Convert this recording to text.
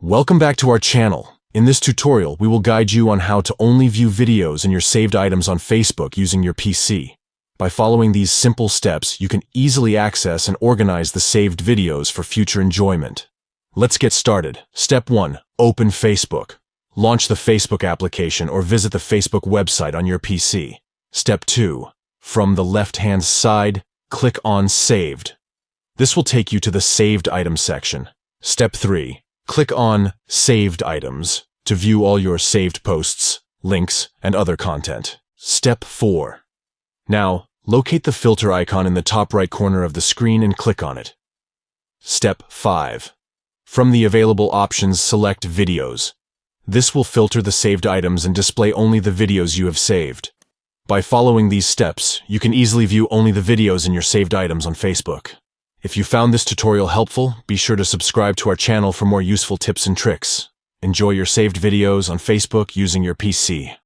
Welcome back to our channel. In this tutorial, we will guide you on how to only view videos in your saved items on Facebook using your PC. By following these simple steps, you can easily access and organize the saved videos for future enjoyment. Let's get started. Step 1. Open Facebook. Launch the Facebook application or visit the Facebook website on your PC. Step 2. From the left-hand side, click on Saved. This will take you to the Saved Items section. Step 3. Click on Saved Items to view all your saved posts, links, and other content. Step 4. Now, locate the filter icon in the top right corner of the screen and click on it. Step 5. From the available options, select Videos. This will filter the saved items and display only the videos you have saved. By following these steps, you can easily view only the videos in your saved items on Facebook. If you found this tutorial helpful, be sure to subscribe to our channel for more useful tips and tricks. Enjoy your saved videos on Facebook using your PC.